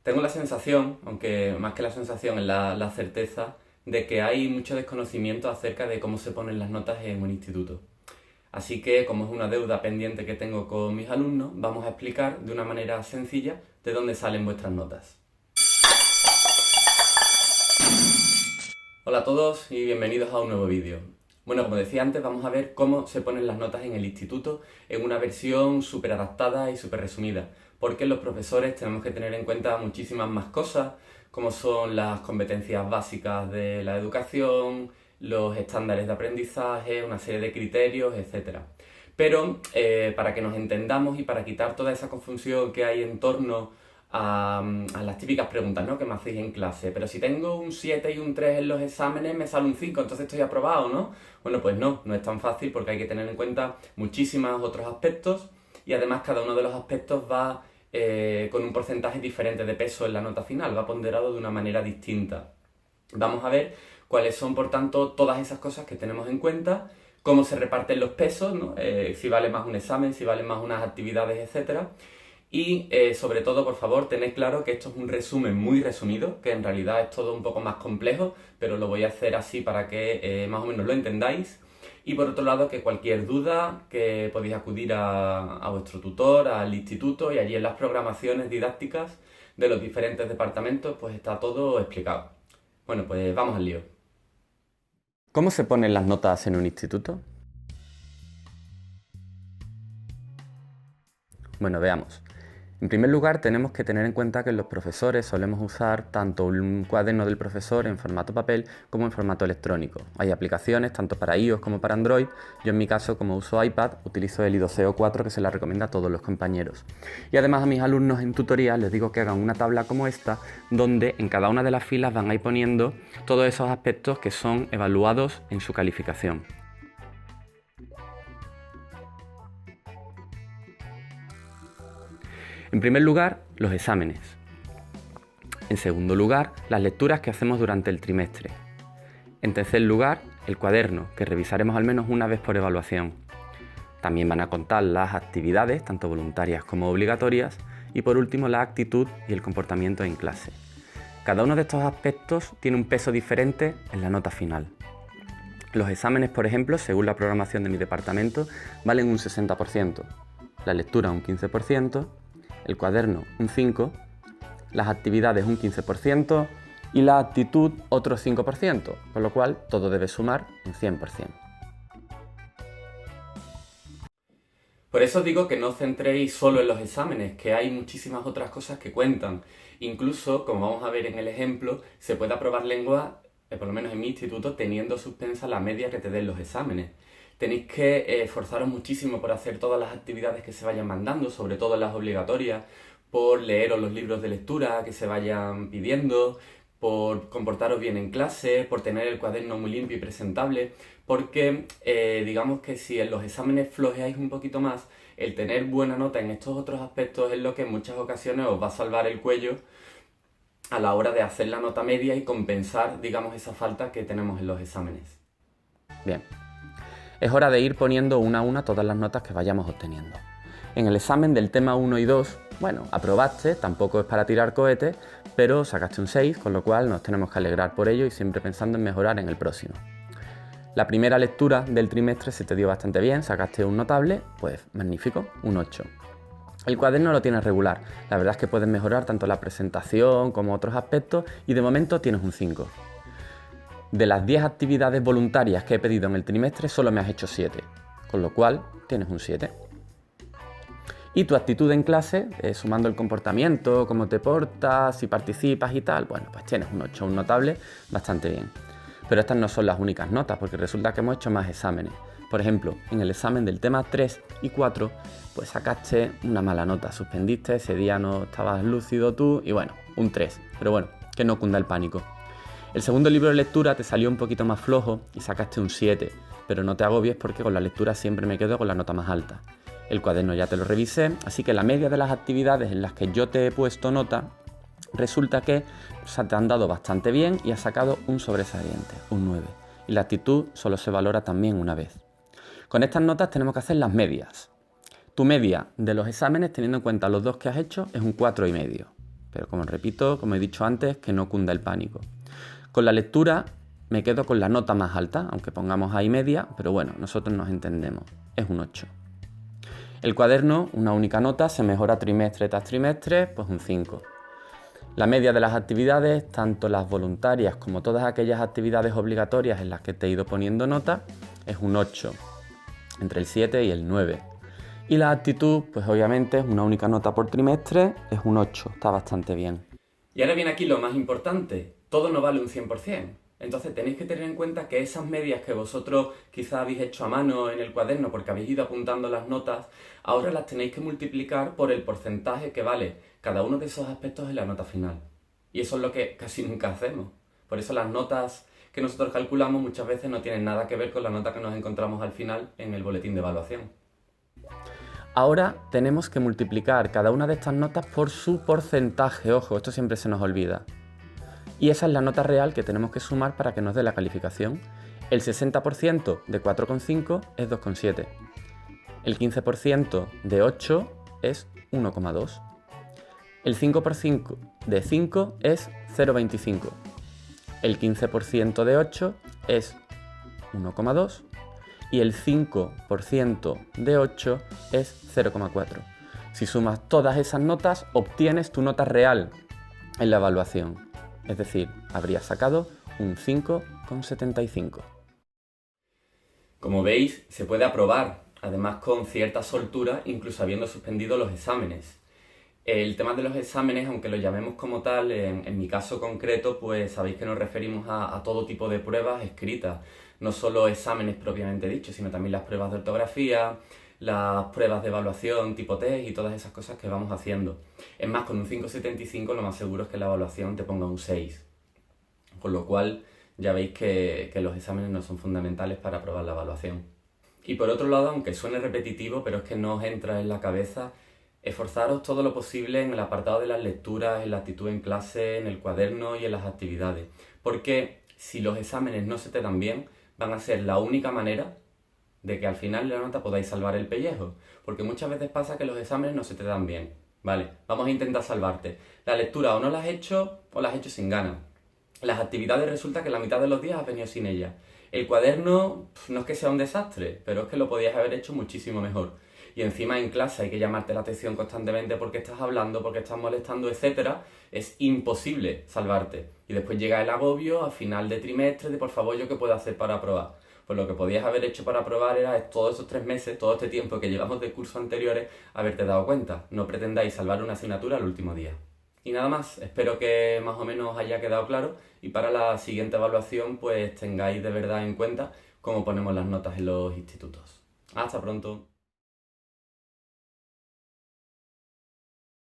Tengo la sensación, aunque más que la sensación es la certeza, de que hay mucho desconocimiento acerca de cómo se ponen las notas en un instituto. Así que, como es una deuda pendiente que tengo con mis alumnos, vamos a explicar de una manera sencilla de dónde salen vuestras notas. Hola a todos y bienvenidos a un nuevo vídeo. Bueno, como decía antes, vamos a ver cómo se ponen las notas en el instituto en una versión súper adaptada y súper resumida, porque los profesores tenemos que tener en cuenta muchísimas más cosas, como son las competencias básicas de la educación, los estándares de aprendizaje, una serie de criterios, etc. Pero para que nos entendamos y para quitar toda esa confusión que hay en torno a las típicas preguntas, ¿no?, que me hacéis en clase. Pero si tengo un 7 y un 3 en los exámenes, me sale un 5, entonces estoy aprobado, ¿no? Bueno, pues no es tan fácil porque hay que tener en cuenta muchísimos otros aspectos y además cada uno de los aspectos va con un porcentaje diferente de peso en la nota final, va ponderado de una manera distinta. Vamos a ver cuáles son, por tanto, todas esas cosas que tenemos en cuenta, cómo se reparten los pesos, ¿no? Si vale más un examen, si valen más unas actividades, etc. Y sobre todo, por favor, tened claro que esto es un resumen muy resumido, que en realidad es todo un poco más complejo, pero lo voy a hacer así para que más o menos lo entendáis. Y por otro lado, que cualquier duda, que podéis acudir a vuestro tutor, al instituto, y allí en las programaciones didácticas de los diferentes departamentos, pues está todo explicado. Bueno, pues vamos al lío. ¿Cómo se ponen las notas en un instituto? Bueno, veamos. En primer lugar, tenemos que tener en cuenta que los profesores solemos usar tanto un cuaderno del profesor en formato papel como en formato electrónico. Hay aplicaciones tanto para iOS como para Android. Yo en mi caso, como uso iPad, utilizo el iDoceo 4, que se la recomienda a todos los compañeros. Y además a mis alumnos en tutoría les digo que hagan una tabla como esta, donde en cada una de las filas van a ir poniendo todos esos aspectos que son evaluados en su calificación. En primer lugar, los exámenes. En segundo lugar, las lecturas que hacemos durante el trimestre. En tercer lugar, el cuaderno, que revisaremos al menos una vez por evaluación. También van a contar las actividades, tanto voluntarias como obligatorias, y por último la actitud y el comportamiento en clase. Cada uno de estos aspectos tiene un peso diferente en la nota final. Los exámenes, por ejemplo, según la programación de mi departamento, valen un 60%, la lectura un 15%, el cuaderno un 5%, las actividades un 15% y la actitud otro 5%, con lo cual todo debe sumar un 100%. Por eso digo que no os centréis solo en los exámenes, que hay muchísimas otras cosas que cuentan. Incluso, como vamos a ver en el ejemplo, se puede aprobar lengua, por lo menos en mi instituto, teniendo suspensa la media que te den los exámenes. Tenéis que esforzaros muchísimo por hacer todas las actividades que se vayan mandando, sobre todo las obligatorias, por leeros los libros de lectura que se vayan pidiendo, por comportaros bien en clase, por tener el cuaderno muy limpio y presentable, porque digamos que si en los exámenes flojeáis un poquito más, el tener buena nota en estos otros aspectos es lo que en muchas ocasiones os va a salvar el cuello a la hora de hacer la nota media y compensar, digamos, esa falta que tenemos en los exámenes. Bien. Es hora de ir poniendo una a una todas las notas que vayamos obteniendo. En el examen del tema 1 y 2, bueno, aprobaste, tampoco es para tirar cohetes, pero sacaste un 6, con lo cual nos tenemos que alegrar por ello y siempre pensando en mejorar en el próximo. La primera lectura del trimestre se te dio bastante bien, sacaste un notable, pues magnífico, un 8. El cuaderno lo tienes regular, la verdad es que puedes mejorar tanto la presentación como otros aspectos y de momento tienes un 5. De las 10 actividades voluntarias que he pedido en el trimestre, solo me has hecho 7, con lo cual tienes un 7. Y tu actitud en clase, sumando el comportamiento, cómo te portas, si participas y tal, bueno, pues tienes un 8, un notable bastante bien. Pero estas no son las únicas notas, porque resulta que hemos hecho más exámenes. Por ejemplo, en el examen del tema 3 y 4, pues sacaste una mala nota, suspendiste, ese día no estabas lúcido tú y bueno, un 3. Pero bueno, que no cunda el pánico. El segundo libro de lectura te salió un poquito más flojo y sacaste un 7, pero no te agobies porque con la lectura siempre me quedo con la nota más alta. El cuaderno ya te lo revisé, así que la media de las actividades en las que yo te he puesto nota, resulta que se te han dado bastante bien y has sacado un sobresaliente, un 9. Y la actitud solo se valora también una vez. Con estas notas tenemos que hacer las medias. Tu media de los exámenes, teniendo en cuenta los dos que has hecho, es un 4,5. pero como repito, como he dicho antes, que no cunda el pánico. Con la lectura me quedo con la nota más alta, aunque pongamos ahí media, pero bueno, nosotros nos entendemos, es un 8. El cuaderno, una única nota, se mejora trimestre tras trimestre, pues un 5. La media de las actividades, tanto las voluntarias como todas aquellas actividades obligatorias en las que te he ido poniendo nota, es un 8, entre el 7 y el 9. Y la actitud, pues obviamente es una única nota por trimestre, es un 8, está bastante bien. Y ahora viene aquí lo más importante, todo no vale un 100%. Entonces tenéis que tener en cuenta que esas medias que vosotros quizás habéis hecho a mano en el cuaderno porque habéis ido apuntando las notas, ahora las tenéis que multiplicar por el porcentaje que vale cada uno de esos aspectos en la nota final. Y eso es lo que casi nunca hacemos. Por eso las notas que nosotros calculamos muchas veces no tienen nada que ver con la nota que nos encontramos al final en el boletín de evaluación. Ahora tenemos que multiplicar cada una de estas notas por su porcentaje. Ojo, esto siempre se nos olvida. Y esa es la nota real que tenemos que sumar para que nos dé la calificación. El 60% de 4,5 es 2,7. El 15% de 8 es 1,2. El 5% de 5 es 0,25. El 15% de 8 es 1,2. Y el 5% de 8 es 0,4. Si sumas todas esas notas, obtienes tu nota real en la evaluación. Es decir, habrías sacado un 5,75. Como veis, se puede aprobar, además con cierta soltura, incluso habiendo suspendido los exámenes. El tema de los exámenes, aunque lo llamemos como tal, en mi caso concreto, pues sabéis que nos referimos a todo tipo de pruebas escritas. No solo exámenes propiamente dichos, sino también las pruebas de ortografía, las pruebas de evaluación tipo test y todas esas cosas que vamos haciendo. Es más, con un 5,75 lo más seguro es que la evaluación te ponga un 6. Con lo cual ya veis que los exámenes no son fundamentales para aprobar la evaluación. Y por otro lado, aunque suene repetitivo, pero es que no os entra en la cabeza, esforzaros todo lo posible en el apartado de las lecturas, en la actitud en clase, en el cuaderno y en las actividades. Porque si los exámenes no se te dan bien, van a ser la única manera de que al final de la nota podáis salvar el pellejo. Porque muchas veces pasa que los exámenes no se te dan bien. Vale, vamos a intentar salvarte. La lectura o no la has hecho o la has hecho sin ganas. Las actividades resulta que la mitad de los días has venido sin ellas. El cuaderno no es que sea un desastre, pero es que lo podías haber hecho muchísimo mejor. Y encima en clase hay que llamarte la atención constantemente porque estás hablando, porque estás molestando, etcétera. Es imposible salvarte. Y después llega el agobio a final de trimestre de por favor, ¿yo qué puedo hacer para aprobar? Pues lo que podías haber hecho para aprobar era todos esos 3 meses, todo este tiempo que llevamos de cursos anteriores, haberte dado cuenta. No pretendáis salvar una asignatura al último día. Y nada más, espero que más o menos os haya quedado claro y para la siguiente evaluación pues tengáis de verdad en cuenta cómo ponemos las notas en los institutos. Hasta pronto.